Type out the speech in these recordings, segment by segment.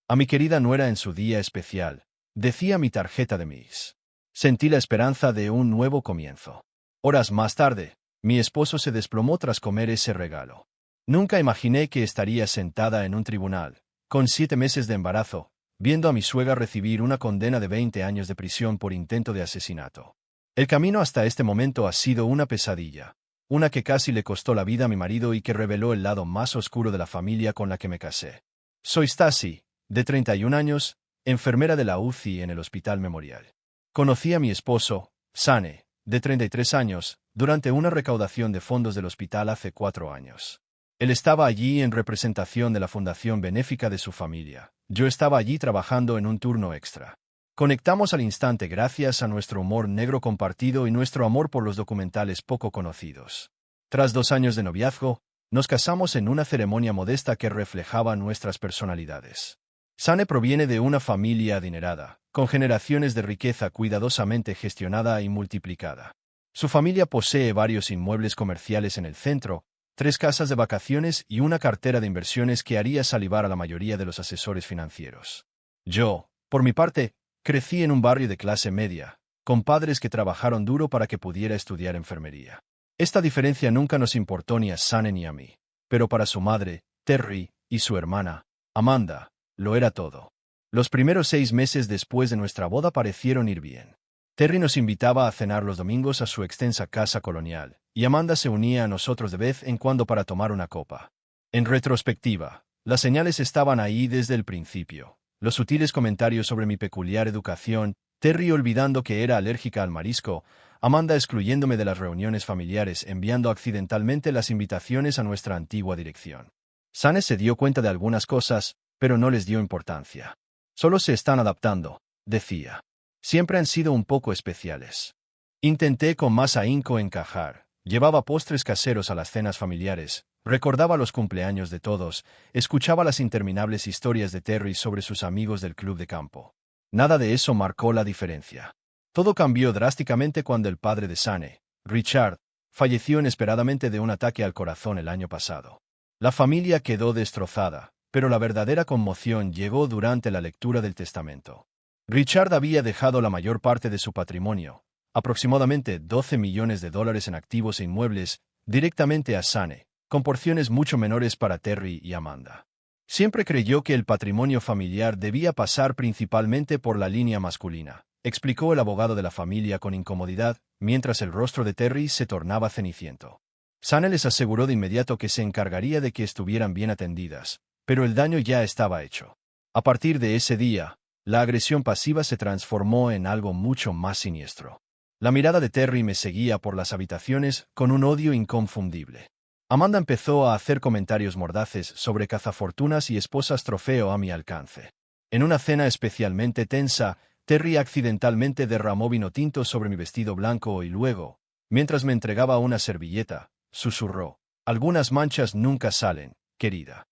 A mi querida nuera en su día especial, decía mi tarjeta de Miss. Sentí la esperanza de un nuevo comienzo. Horas más tarde, mi esposo se desplomó tras comer ese regalo. Nunca imaginé que estaría sentada en un tribunal, con 7 meses de embarazo, viendo a mi suegra recibir una condena de 20 años de prisión por intento de asesinato. El camino hasta este momento ha sido una pesadilla, una que casi le costó la vida a mi marido y que reveló el lado más oscuro de la familia con la que me casé. Soy Stacy, de 31 años, enfermera de la UCI en el Hospital Memorial. Conocí a mi esposo, Sane, de 33 años, durante una recaudación de fondos del hospital hace 4 años. Él estaba allí en representación de la fundación benéfica de su familia. Yo estaba allí trabajando en un turno extra. Conectamos al instante gracias a nuestro humor negro compartido y nuestro amor por los documentales poco conocidos. Tras 2 años de noviazgo, nos casamos en una ceremonia modesta que reflejaba nuestras personalidades. Sane proviene de una familia adinerada, con generaciones de riqueza cuidadosamente gestionada y multiplicada. Su familia posee varios inmuebles comerciales en el centro, 3 casas de vacaciones y una cartera de inversiones que haría salivar a la mayoría de los asesores financieros. Yo, por mi parte, crecí en un barrio de clase media, con padres que trabajaron duro para que pudiera estudiar enfermería. Esta diferencia nunca nos importó ni a Sane ni a mí, pero para su madre, Terry, y su hermana, Amanda, lo era todo. Los primeros 6 meses después de nuestra boda parecieron ir bien. Terry nos invitaba a cenar los domingos a su extensa casa colonial, y Amanda se unía a nosotros de vez en cuando para tomar una copa. En retrospectiva, las señales estaban ahí desde el principio. Los sutiles comentarios sobre mi peculiar educación, Terry olvidando que era alérgica al marisco, Amanda excluyéndome de las reuniones familiares enviando accidentalmente las invitaciones a nuestra antigua dirección. Sane se dio cuenta de algunas cosas, pero no les dio importancia. Solo se están adaptando, decía. Siempre han sido un poco especiales. Intenté con más ahínco encajar. Llevaba postres caseros a las cenas familiares, recordaba los cumpleaños de todos, escuchaba las interminables historias de Terry sobre sus amigos del club de campo. Nada de eso marcó la diferencia. Todo cambió drásticamente cuando el padre de Sane, Richard, falleció inesperadamente de un ataque al corazón el año pasado. La familia quedó destrozada, pero la verdadera conmoción llegó durante la lectura del testamento. Richard había dejado la mayor parte de su patrimonio, aproximadamente $12 millones en activos e inmuebles, directamente a Sane, con porciones mucho menores para Terry y Amanda. Siempre creyó que el patrimonio familiar debía pasar principalmente por la línea masculina, explicó el abogado de la familia con incomodidad, mientras el rostro de Terry se tornaba ceniciento. Sane les aseguró de inmediato que se encargaría de que estuvieran bien atendidas, pero el daño ya estaba hecho. A partir de ese día, la agresión pasiva se transformó en algo mucho más siniestro. La mirada de Terry me seguía por las habitaciones con un odio inconfundible. Amanda empezó a hacer comentarios mordaces sobre cazafortunas y esposas trofeo a mi alcance. En una cena especialmente tensa, Terry accidentalmente derramó vino tinto sobre mi vestido blanco y luego, mientras me entregaba una servilleta, susurró: «Algunas manchas nunca salen, querida».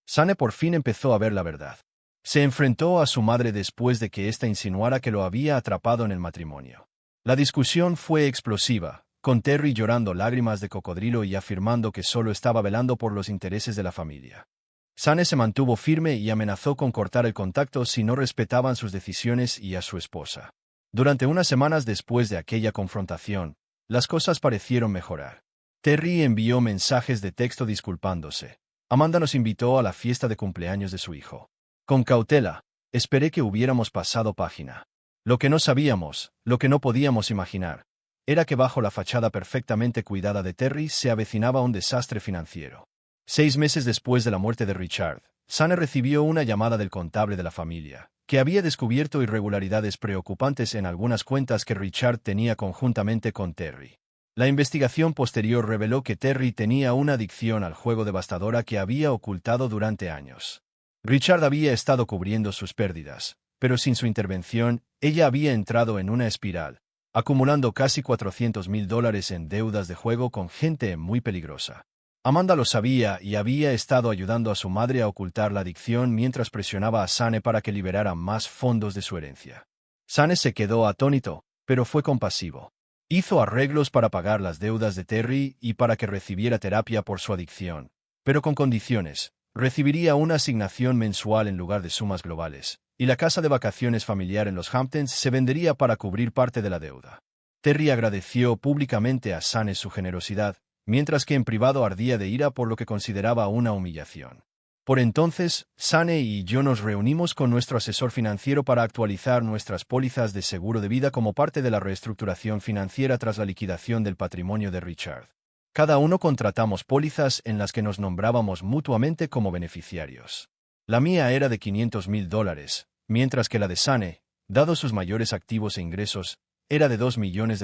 Sane por fin empezó a ver la verdad. Se enfrentó a su madre después de que ésta insinuara que lo había atrapado en el matrimonio. La discusión fue explosiva, con Terry llorando lágrimas de cocodrilo y afirmando que solo estaba velando por los intereses de la familia. Sane se mantuvo firme y amenazó con cortar el contacto si no respetaban sus decisiones y a su esposa. Durante unas semanas después de aquella confrontación, las cosas parecieron mejorar. Terry envió mensajes de texto disculpándose. Amanda nos invitó a la fiesta de cumpleaños de su hijo. Con cautela, esperé que hubiéramos pasado página. Lo que no sabíamos, lo que no podíamos imaginar, era que bajo la fachada perfectamente cuidada de Terry se avecinaba un desastre financiero. 6 meses después de la muerte de Richard, Sane recibió una llamada del contable de la familia, que había descubierto irregularidades preocupantes en algunas cuentas que Richard tenía conjuntamente con Terry. La investigación posterior reveló que Terry tenía una adicción al juego devastadora que había ocultado durante años. Richard había estado cubriendo sus pérdidas, pero sin su intervención, ella había entrado en una espiral, acumulando casi $400,000 en deudas de juego con gente muy peligrosa. Amanda lo sabía y había estado ayudando a su madre a ocultar la adicción mientras presionaba a Sane para que liberara más fondos de su herencia. Sane se quedó atónito, pero fue compasivo. Hizo arreglos para pagar las deudas de Terry y para que recibiera terapia por su adicción, pero con condiciones. Recibiría una asignación mensual en lugar de sumas globales, y la casa de vacaciones familiar en los Hamptons se vendería para cubrir parte de la deuda. Terry agradeció públicamente a Sane su generosidad, mientras que en privado ardía de ira por lo que consideraba una humillación. Por entonces, Sane y yo nos reunimos con nuestro asesor financiero para actualizar nuestras pólizas de seguro de vida como parte de la reestructuración financiera tras la liquidación del patrimonio de Richard. Cada uno contratamos pólizas en las que nos nombrábamos mutuamente como beneficiarios. La mía era de $500,000, mientras que la de Sane, dado sus mayores activos e ingresos, era de $2 millones.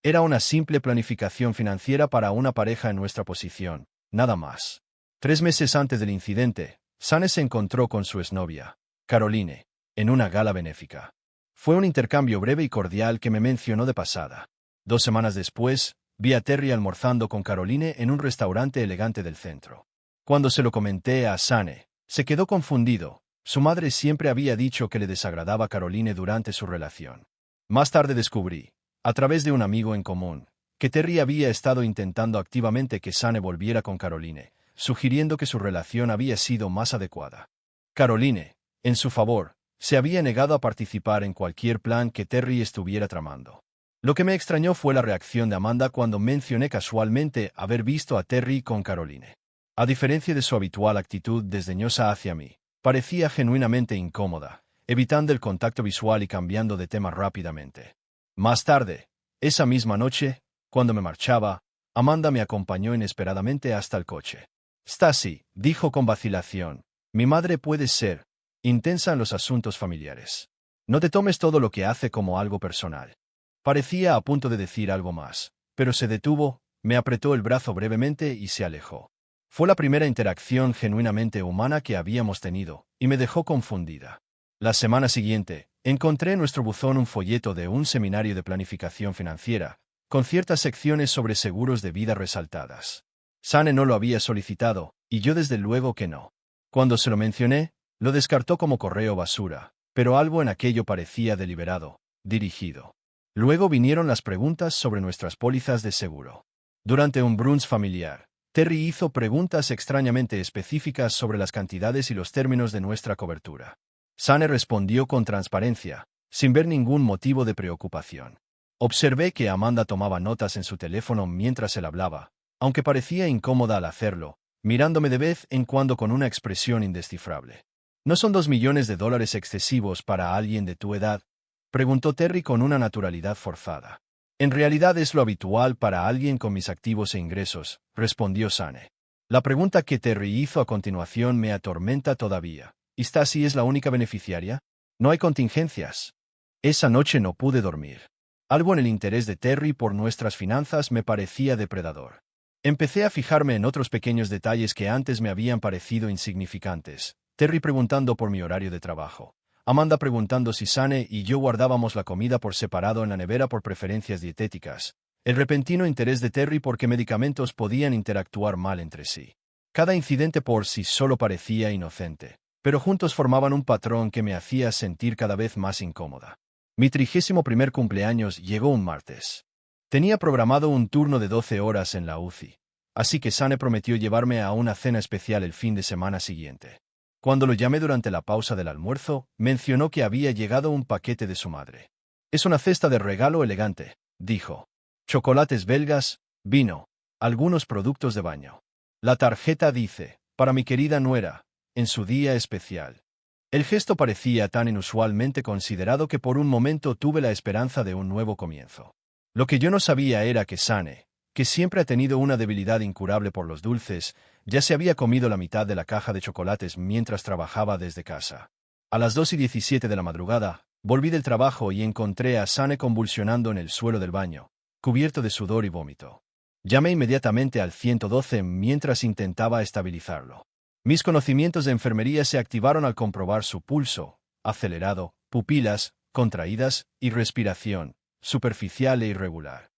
Era una simple planificación financiera para una pareja en nuestra posición, nada más. 3 meses antes del incidente, Sane se encontró con su exnovia, Caroline, en una gala benéfica. Fue un intercambio breve y cordial que me mencionó de pasada. 2 semanas después, vi a Terry almorzando con Caroline en un restaurante elegante del centro. Cuando se lo comenté a Sane, se quedó confundido. Su madre siempre había dicho que le desagradaba a Caroline durante su relación. Más tarde descubrí, a través de un amigo en común, que Terry había estado intentando activamente que Sane volviera con Caroline, sugiriendo que su relación había sido más adecuada. Caroline, en su favor, se había negado a participar en cualquier plan que Terry estuviera tramando. Lo que me extrañó fue la reacción de Amanda cuando mencioné casualmente haber visto a Terry con Caroline. A diferencia de su habitual actitud desdeñosa hacia mí, parecía genuinamente incómoda, evitando el contacto visual y cambiando de tema rápidamente. Más tarde, esa misma noche, cuando me marchaba, Amanda me acompañó inesperadamente hasta el coche. Stacy, dijo con vacilación, mi madre puede ser intensa en los asuntos familiares. No te tomes todo lo que hace como algo personal. Parecía a punto de decir algo más, pero se detuvo, me apretó el brazo brevemente y se alejó. Fue la primera interacción genuinamente humana que habíamos tenido, y me dejó confundida. La semana siguiente, encontré en nuestro buzón un folleto de un seminario de planificación financiera, con ciertas secciones sobre seguros de vida resaltadas. Sane no lo había solicitado, y yo desde luego que no. Cuando se lo mencioné, lo descartó como correo basura, pero algo en aquello parecía deliberado, dirigido. Luego vinieron las preguntas sobre nuestras pólizas de seguro. Durante un brunch familiar, Terry hizo preguntas extrañamente específicas sobre las cantidades y los términos de nuestra cobertura. Sane respondió con transparencia, sin ver ningún motivo de preocupación. Observé que Amanda tomaba notas en su teléfono mientras él hablaba, aunque parecía incómoda al hacerlo, mirándome de vez en cuando con una expresión indescifrable. ¿No son $2 millones excesivos para alguien de tu edad?, preguntó Terry con una naturalidad forzada. En realidad es lo habitual para alguien con mis activos e ingresos, respondió Sane. La pregunta que Terry hizo a continuación me atormenta todavía. ¿Y Stacy es la única beneficiaria? ¿No hay contingencias? Esa noche no pude dormir. Algo en el interés de Terry por nuestras finanzas me parecía depredador. Empecé a fijarme en otros pequeños detalles que antes me habían parecido insignificantes. Terry preguntando por mi horario de trabajo. Amanda preguntando si Sane y yo guardábamos la comida por separado en la nevera por preferencias dietéticas. El repentino interés de Terry por qué medicamentos podían interactuar mal entre sí. Cada incidente por sí solo parecía inocente, pero juntos formaban un patrón que me hacía sentir cada vez más incómoda. Mi 31º cumpleaños llegó un martes. Tenía programado un turno de 12 horas en la UCI, así que Sane prometió llevarme a una cena especial el fin de semana siguiente. Cuando lo llamé durante la pausa del almuerzo, mencionó que había llegado un paquete de su madre. Es una cesta de regalo elegante, dijo. Chocolates belgas, vino, algunos productos de baño. La tarjeta dice, para mi querida nuera, en su día especial. El gesto parecía tan inusualmente considerado que por un momento tuve la esperanza de un nuevo comienzo. Lo que yo no sabía era que Sane, que siempre ha tenido una debilidad incurable por los dulces, ya se había comido la mitad de la caja de chocolates mientras trabajaba desde casa. A las 2:17 de la madrugada, volví del trabajo y encontré a Sane convulsionando en el suelo del baño, cubierto de sudor y vómito. Llamé inmediatamente al 112 mientras intentaba estabilizarlo. Mis conocimientos de enfermería se activaron al comprobar su pulso, acelerado, pupilas, contraídas, y respiración, superficial e irregular.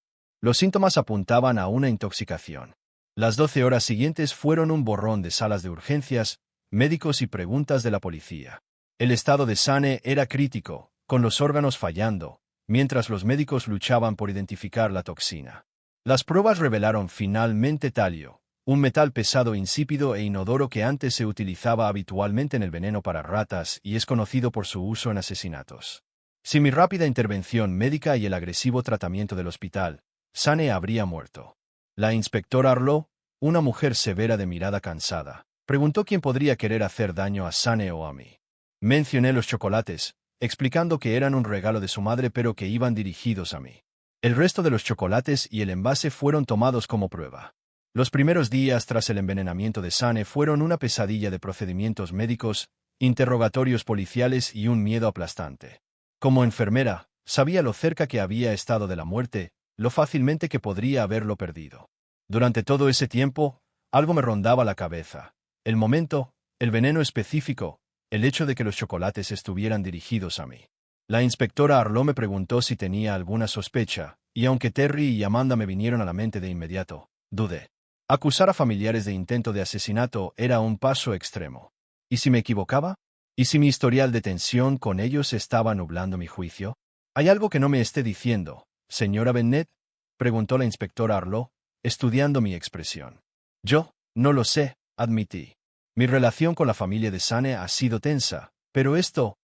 Los síntomas apuntaban a una intoxicación. Las 12 horas siguientes fueron un borrón de salas de urgencias, médicos y preguntas de la policía. El estado de Sane era crítico, con los órganos fallando, mientras los médicos luchaban por identificar la toxina. Las pruebas revelaron finalmente talio, un metal pesado, insípido e inodoro que antes se utilizaba habitualmente en el veneno para ratas y es conocido por su uso en asesinatos. Sin mi rápida intervención médica y el agresivo tratamiento del hospital, Sane habría muerto. La inspectora Arlo, una mujer severa de mirada cansada, preguntó quién podría querer hacer daño a Sane o a mí. Mencioné los chocolates, explicando que eran un regalo de su madre pero que iban dirigidos a mí. El resto de los chocolates y el envase fueron tomados como prueba. Los primeros días tras el envenenamiento de Sane fueron una pesadilla de procedimientos médicos, interrogatorios policiales y un miedo aplastante. Como enfermera, sabía lo cerca que había estado de la muerte, lo fácilmente que podría haberlo perdido. Durante todo ese tiempo, algo me rondaba la cabeza. El momento, el veneno específico, el hecho de que los chocolates estuvieran dirigidos a mí. La inspectora Arlo me preguntó si tenía alguna sospecha, y aunque Terry y Amanda me vinieron a la mente de inmediato, dudé. Acusar a familiares de intento de asesinato era un paso extremo. ¿Y si me equivocaba? ¿Y si mi historial de tensión con ellos estaba nublando mi juicio? ¿Hay algo que no me esté diciendo, señora Bennett?, preguntó la inspectora Arlo, estudiando mi expresión. Yo, no lo sé, admití. Mi relación con la familia de Sane ha sido tensa, pero esto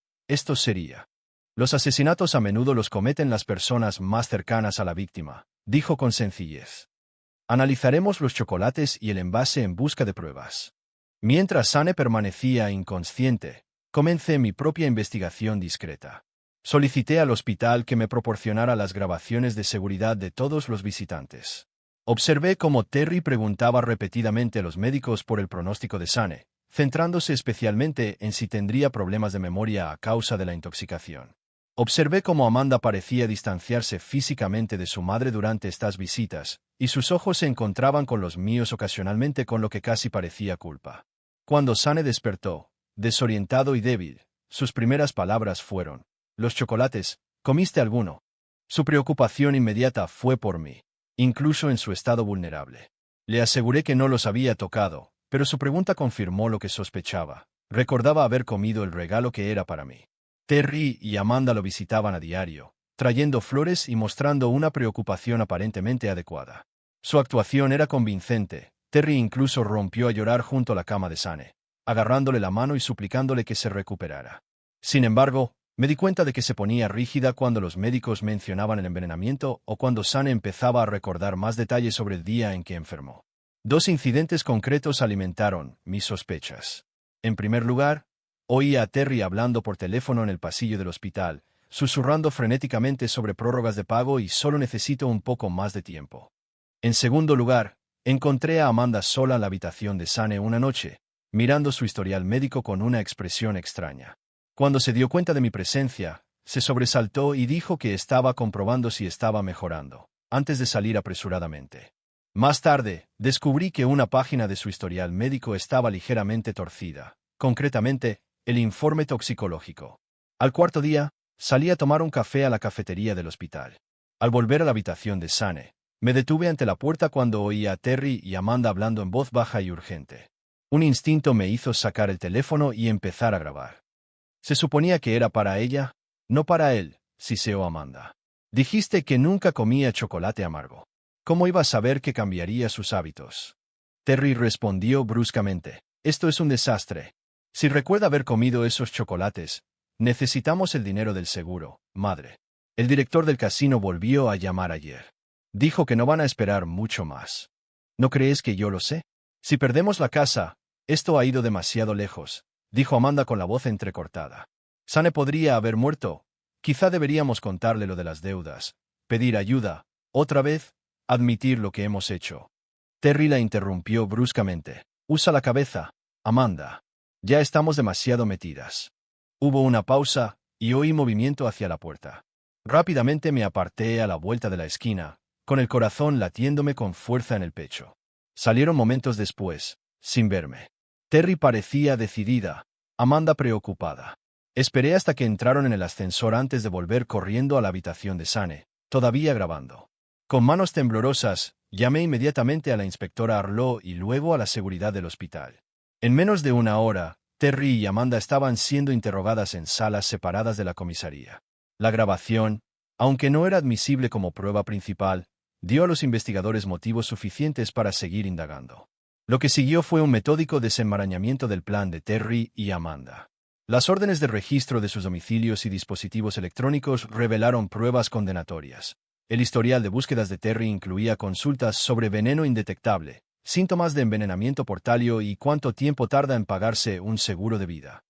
sería. Los asesinatos a menudo los cometen las personas más cercanas a la víctima, dijo con sencillez. Analizaremos los chocolates y el envase en busca de pruebas. Mientras Sane permanecía inconsciente, comencé mi propia investigación discreta. Solicité al hospital que me proporcionara las grabaciones de seguridad de todos los visitantes. Observé cómo Terry preguntaba repetidamente a los médicos por el pronóstico de Sane, centrándose especialmente en si tendría problemas de memoria a causa de la intoxicación. Observé cómo Amanda parecía distanciarse físicamente de su madre durante estas visitas, y sus ojos se encontraban con los míos ocasionalmente con lo que casi parecía culpa. Cuando Sane despertó, desorientado y débil, sus primeras palabras fueron: «Los chocolates, ¿comiste alguno?». Su preocupación inmediata fue por mí, incluso en su estado vulnerable. Le aseguré que no los había tocado, pero su pregunta confirmó lo que sospechaba. Recordaba haber comido el regalo que era para mí. Terry y Amanda lo visitaban a diario, trayendo flores y mostrando una preocupación aparentemente adecuada. Su actuación era convincente. Terry incluso rompió a llorar junto a la cama de Sane, agarrándole la mano y suplicándole que se recuperara. Sin embargo, me di cuenta de que se ponía rígida cuando los médicos mencionaban el envenenamiento o cuando Sane empezaba a recordar más detalles sobre el día en que enfermó. Dos incidentes concretos alimentaron mis sospechas. En primer lugar, oía a Terry hablando por teléfono en el pasillo del hospital, susurrando frenéticamente sobre prórrogas de pago y solo necesito un poco más de tiempo. En segundo lugar, encontré a Amanda sola en la habitación de Sane una noche, mirando su historial médico con una expresión extraña. Cuando se dio cuenta de mi presencia, se sobresaltó y dijo que estaba comprobando si estaba mejorando, antes de salir apresuradamente. Más tarde, descubrí que una página de su historial médico estaba ligeramente torcida, concretamente, el informe toxicológico. Al cuarto día, salí a tomar un café a la cafetería del hospital. Al volver a la habitación de Sane, me detuve ante la puerta cuando oí a Terry y Amanda hablando en voz baja y urgente. Un instinto me hizo sacar el teléfono y empezar a grabar. Se suponía que era para ella, no para él, siseó Amanda. Dijiste que nunca comía chocolate amargo. ¿Cómo iba a saber que cambiaría sus hábitos? Terry respondió bruscamente. Esto es un desastre. Si recuerda haber comido esos chocolates, necesitamos el dinero del seguro, madre. El director del casino volvió a llamar ayer. Dijo que no van a esperar mucho más. ¿No crees que yo lo sé? Si perdemos la casa, esto ha ido demasiado lejos, dijo Amanda con la voz entrecortada. Sane podría haber muerto. Quizá deberíamos contarle lo de las deudas, pedir ayuda, otra vez, admitir lo que hemos hecho. Terry la interrumpió bruscamente. Usa la cabeza, Amanda. Ya estamos demasiado metidas. Hubo una pausa, y oí movimiento hacia la puerta. Rápidamente me aparté a la vuelta de la esquina, con el corazón latiéndome con fuerza en el pecho. Salieron momentos después, sin verme. Terry parecía decidida, Amanda preocupada. Esperé hasta que entraron en el ascensor antes de volver corriendo a la habitación de Sane, todavía grabando. Con manos temblorosas, llamé inmediatamente a la inspectora Arlo y luego a la seguridad del hospital. En menos de una hora, Terry y Amanda estaban siendo interrogadas en salas separadas de la comisaría. La grabación, aunque no era admisible como prueba principal, dio a los investigadores motivos suficientes para seguir indagando. Lo que siguió fue un metódico desenmarañamiento del plan de Terry y Amanda. Las órdenes de registro de sus domicilios y dispositivos electrónicos revelaron pruebas condenatorias. El historial de búsquedas de Terry incluía consultas sobre veneno indetectable, síntomas de envenenamiento portalio y cuánto tiempo tarda en pagarse un seguro de vida.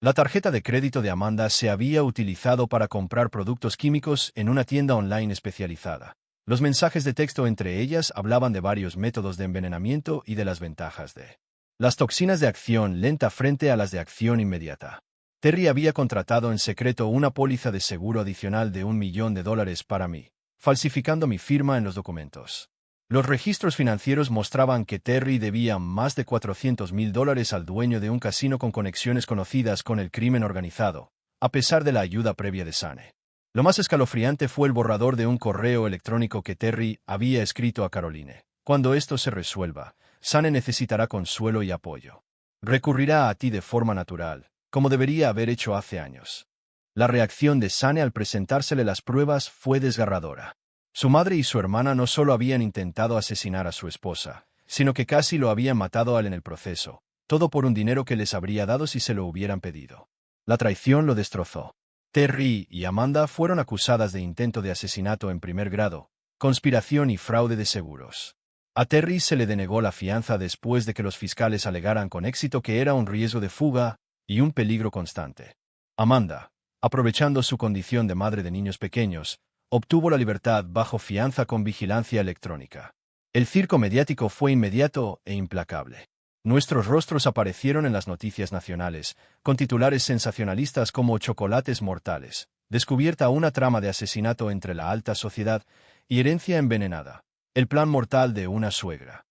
La tarjeta de crédito de Amanda se había utilizado para comprar productos químicos en una tienda online especializada. Los mensajes de texto entre ellas hablaban de varios métodos de envenenamiento y de las ventajas de las toxinas de acción lenta frente a las de acción inmediata. Terry había contratado en secreto una póliza de seguro adicional de $1 millón para mí, falsificando mi firma en los documentos. Los registros financieros mostraban que Terry debía más de $400,000 al dueño de un casino con conexiones conocidas con el crimen organizado, a pesar de la ayuda previa de Sane. Lo más escalofriante fue el borrador de un correo electrónico que Terry había escrito a Caroline. Cuando esto se resuelva, Sane necesitará consuelo y apoyo. Recurrirá a ti de forma natural, como debería haber hecho hace años. La reacción de Sane al presentársele las pruebas fue desgarradora. Su madre y su hermana no solo habían intentado asesinar a su esposa, sino que casi lo habían matado a él en el proceso, todo por un dinero que les habría dado si se lo hubieran pedido. La traición lo destrozó. Terry y Amanda fueron acusadas de intento de asesinato en primer grado, conspiración y fraude de seguros. A Terry se le denegó la fianza después de que los fiscales alegaran con éxito que era un riesgo de fuga y un peligro constante. Amanda, aprovechando su condición de madre de niños pequeños, obtuvo la libertad bajo fianza con vigilancia electrónica. El circo mediático fue inmediato e implacable. Nuestros rostros aparecieron en las noticias nacionales, con titulares sensacionalistas como Chocolates mortales, descubierta una trama de asesinato entre la alta sociedad y herencia envenenada, el plan mortal de una suegra.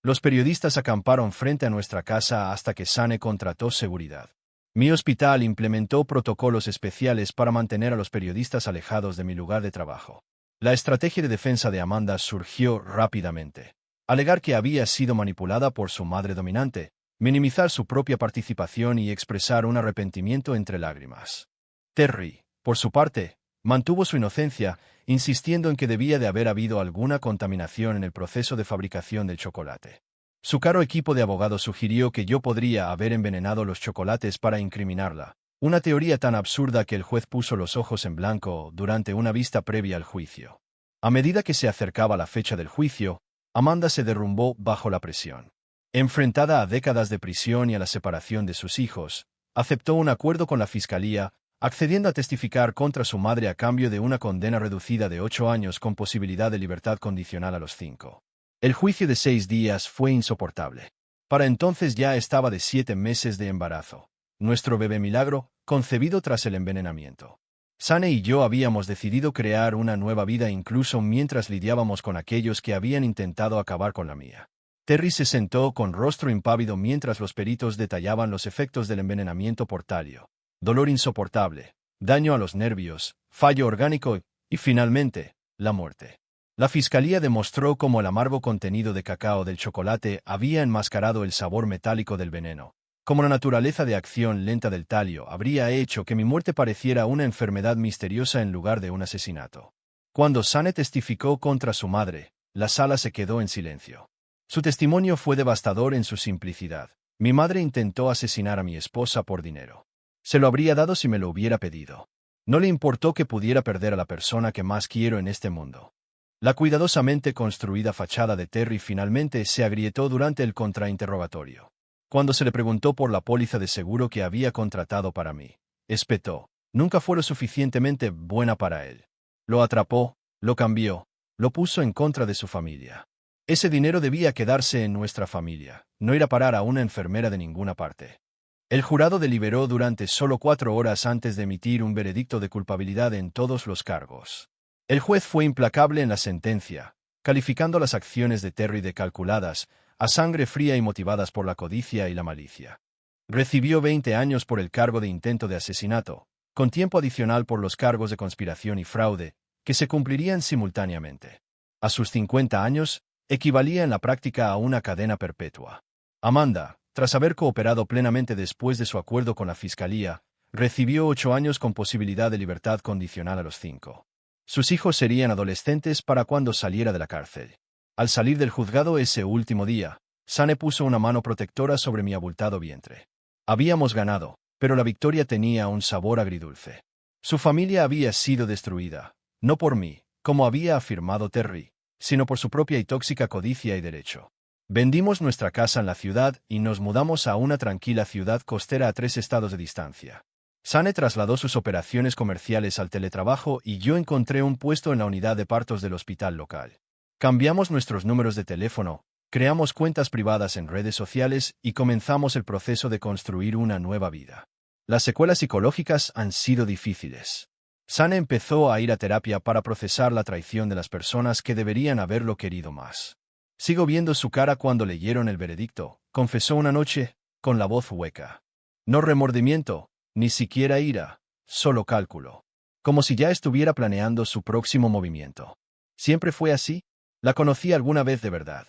Los periodistas acamparon frente a nuestra casa hasta que Sane contrató seguridad. Mi hospital implementó protocolos especiales para mantener a los periodistas alejados de mi lugar de trabajo. La estrategia de defensa de Amanda surgió rápidamente. Alegar que había sido manipulada por su madre dominante, minimizar su propia participación y expresar un arrepentimiento entre lágrimas. Terry, por su parte, mantuvo su inocencia, insistiendo en que debía de haber habido alguna contaminación en el proceso de fabricación del chocolate. Su caro equipo de abogados sugirió que yo podría haber envenenado los chocolates para incriminarla, una teoría tan absurda que el juez puso los ojos en blanco durante una vista previa al juicio. A medida que se acercaba la fecha del juicio, Amanda se derrumbó bajo la presión. Enfrentada a décadas de prisión y a la separación de sus hijos, aceptó un acuerdo con la fiscalía, accediendo a testificar contra su madre a cambio de una condena reducida de 8 años con posibilidad de libertad condicional a los 5. El juicio de 6 días fue insoportable. Para entonces ya estaba de 7 meses de embarazo. Nuestro bebé milagro, concebido tras el envenenamiento. Sane y yo habíamos decidido crear una nueva vida incluso mientras lidiábamos con aquellos que habían intentado acabar con la mía. Terry se sentó con rostro impávido mientras los peritos detallaban los efectos del envenenamiento portalio. Dolor insoportable, daño a los nervios, fallo orgánico y, finalmente, la muerte. La fiscalía demostró cómo el amargo contenido de cacao del chocolate había enmascarado el sabor metálico del veneno. Como la naturaleza de acción lenta del talio habría hecho que mi muerte pareciera una enfermedad misteriosa en lugar de un asesinato. Cuando Sane testificó contra su madre, la sala se quedó en silencio. Su testimonio fue devastador en su simplicidad. Mi madre intentó asesinar a mi esposa por dinero. Se lo habría dado si me lo hubiera pedido. No le importó que pudiera perder a la persona que más quiero en este mundo. La cuidadosamente construida fachada de Terry finalmente se agrietó durante el contrainterrogatorio. Cuando se le preguntó por la póliza de seguro que había contratado para mí, espetó. Nunca fue lo suficientemente buena para él. Lo atrapó, lo cambió, lo puso en contra de su familia. Ese dinero debía quedarse en nuestra familia, no ir a parar a una enfermera de ninguna parte. El jurado deliberó durante solo 4 horas antes de emitir un veredicto de culpabilidad en todos los cargos. El juez fue implacable en la sentencia, calificando las acciones de Terry de calculadas, a sangre fría y motivadas por la codicia y la malicia. Recibió 20 años por el cargo de intento de asesinato, con tiempo adicional por los cargos de conspiración y fraude, que se cumplirían simultáneamente. A sus 50 años, equivalía en la práctica a una cadena perpetua. Amanda, tras haber cooperado plenamente después de su acuerdo con la fiscalía, recibió 8 años con posibilidad de libertad condicional a los 5. Sus hijos serían adolescentes para cuando saliera de la cárcel. Al salir del juzgado ese último día, Sane puso una mano protectora sobre mi abultado vientre. Habíamos ganado, pero la victoria tenía un sabor agridulce. Su familia había sido destruida, no por mí, como había afirmado Terry, sino por su propia y tóxica codicia y derecho. Vendimos nuestra casa en la ciudad y nos mudamos a una tranquila ciudad costera a 3 estados de distancia. Sane trasladó sus operaciones comerciales al teletrabajo y yo encontré un puesto en la unidad de partos del hospital local. Cambiamos nuestros números de teléfono, creamos cuentas privadas en redes sociales y comenzamos el proceso de construir una nueva vida. Las secuelas psicológicas han sido difíciles. Sane empezó a ir a terapia para procesar la traición de las personas que deberían haberlo querido más. Sigo viendo su cara cuando leyeron el veredicto, confesó una noche, con la voz hueca. No remordimiento, ni siquiera ira, solo cálculo. Como si ya estuviera planeando su próximo movimiento. ¿Siempre fue así? ¿La conocí alguna vez de verdad?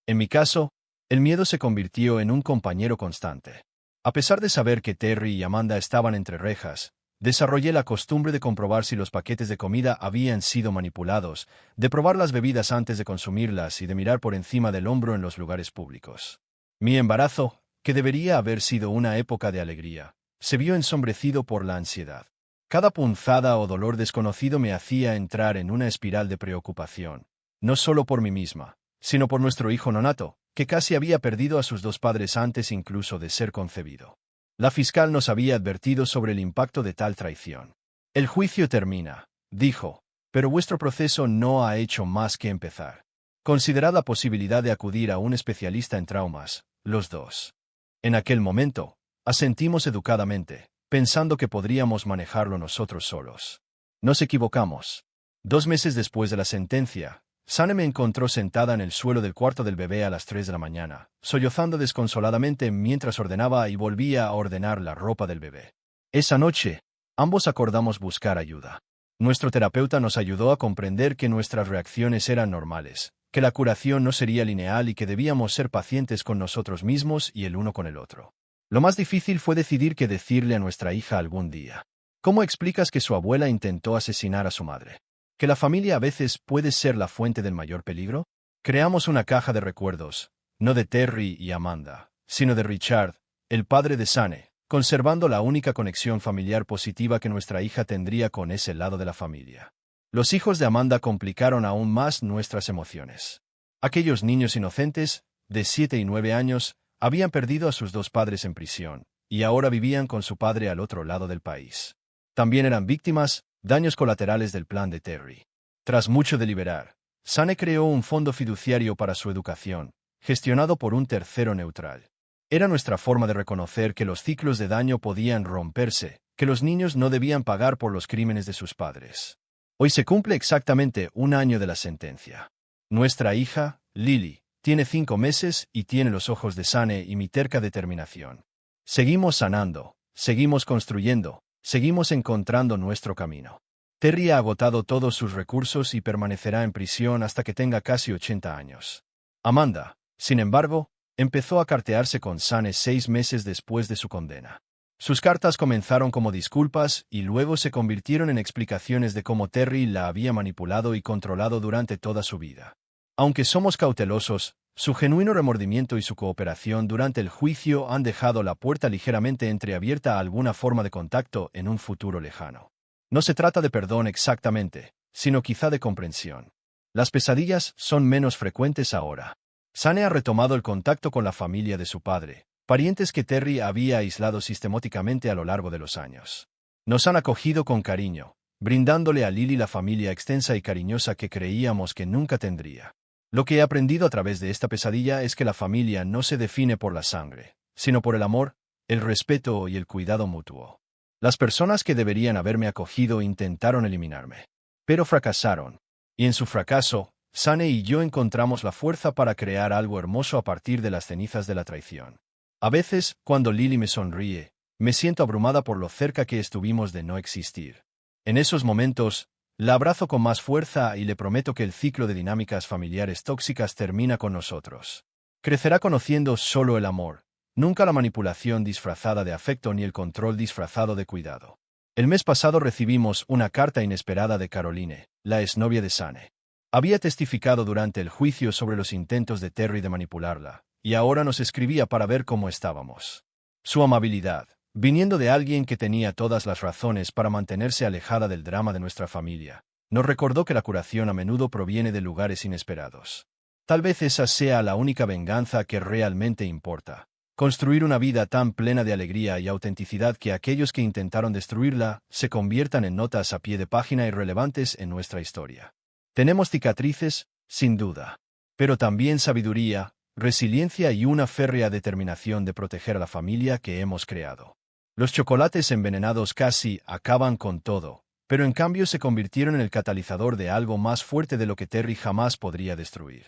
En mi caso, el miedo se convirtió en un compañero constante. A pesar de saber que Terry y Amanda estaban entre rejas, desarrollé la costumbre de comprobar si los paquetes de comida habían sido manipulados, de probar las bebidas antes de consumirlas y de mirar por encima del hombro en los lugares públicos. Mi embarazo, que debería haber sido una época de alegría, se vio ensombrecido por la ansiedad. Cada punzada o dolor desconocido me hacía entrar en una espiral de preocupación, no solo por mí misma, sino por nuestro hijo nonato, que casi había perdido a sus 2 padres antes incluso de ser concebido. La fiscal nos había advertido sobre el impacto de tal traición. El juicio termina, dijo, pero vuestro proceso no ha hecho más que empezar. Considerad la posibilidad de acudir a un especialista en traumas, los dos. En aquel momento, asentimos educadamente, pensando que podríamos manejarlo nosotros solos. Nos equivocamos. 2 meses después de la sentencia, Sane me encontró sentada en el suelo del cuarto del bebé a las 3 de la mañana, sollozando desconsoladamente mientras ordenaba y volvía a ordenar la ropa del bebé. Esa noche, ambos acordamos buscar ayuda. Nuestro terapeuta nos ayudó a comprender que nuestras reacciones eran normales, que la curación no sería lineal y que debíamos ser pacientes con nosotros mismos y el uno con el otro. Lo más difícil fue decidir qué decirle a nuestra hija algún día. ¿Cómo explicas que su abuela intentó asesinar a su madre? ¿Que la familia a veces puede ser la fuente del mayor peligro? Creamos una caja de recuerdos, no de Terry y Amanda, sino de Richard, el padre de Sane, conservando la única conexión familiar positiva que nuestra hija tendría con ese lado de la familia. Los hijos de Amanda complicaron aún más nuestras emociones. Aquellos niños inocentes, de 7 y 9 años, habían perdido a sus 2 padres en prisión, y ahora vivían con su padre al otro lado del país. También eran víctimas, daños colaterales del plan de Terry. Tras mucho deliberar, Sane creó un fondo fiduciario para su educación, gestionado por un tercero neutral. Era nuestra forma de reconocer que los ciclos de daño podían romperse, que los niños no debían pagar por los crímenes de sus padres. Hoy se cumple exactamente 1 año de la sentencia. Nuestra hija, Lily, tiene 5 meses y tiene los ojos de Sane y mi terca determinación. Seguimos sanando, seguimos construyendo, seguimos encontrando nuestro camino. Terry ha agotado todos sus recursos y permanecerá en prisión hasta que tenga casi 80 años. Amanda, sin embargo, empezó a cartearse con Sane 6 meses después de su condena. Sus cartas comenzaron como disculpas y luego se convirtieron en explicaciones de cómo Terry la había manipulado y controlado durante toda su vida. Aunque somos cautelosos, su genuino remordimiento y su cooperación durante el juicio han dejado la puerta ligeramente entreabierta a alguna forma de contacto en un futuro lejano. No se trata de perdón exactamente, sino quizá de comprensión. Las pesadillas son menos frecuentes ahora. Sane ha retomado el contacto con la familia de su padre, parientes que Terry había aislado sistemáticamente a lo largo de los años. Nos han acogido con cariño, brindándole a Lily la familia extensa y cariñosa que creíamos que nunca tendría. Lo que he aprendido a través de esta pesadilla es que la familia no se define por la sangre, sino por el amor, el respeto y el cuidado mutuo. Las personas que deberían haberme acogido intentaron eliminarme, pero fracasaron. Y en su fracaso, Sane y yo encontramos la fuerza para crear algo hermoso a partir de las cenizas de la traición. A veces, cuando Lily me sonríe, me siento abrumada por lo cerca que estuvimos de no existir. En esos momentos, la abrazo con más fuerza y le prometo que el ciclo de dinámicas familiares tóxicas termina con nosotros. Crecerá conociendo solo el amor, nunca la manipulación disfrazada de afecto ni el control disfrazado de cuidado. El mes pasado recibimos una carta inesperada de Caroline, la exnovia de Sane. Había testificado durante el juicio sobre los intentos de Terry de manipularla, y ahora nos escribía para ver cómo estábamos. Su amabilidad, viniendo de alguien que tenía todas las razones para mantenerse alejada del drama de nuestra familia, nos recordó que la curación a menudo proviene de lugares inesperados. Tal vez esa sea la única venganza que realmente importa. Construir una vida tan plena de alegría y autenticidad que aquellos que intentaron destruirla se conviertan en notas a pie de página irrelevantes en nuestra historia. Tenemos cicatrices, sin duda, pero también sabiduría, resiliencia y una férrea determinación de proteger a la familia que hemos creado. Los chocolates envenenados casi acaban con todo, pero en cambio se convirtieron en el catalizador de algo más fuerte de lo que Terry jamás podría destruir.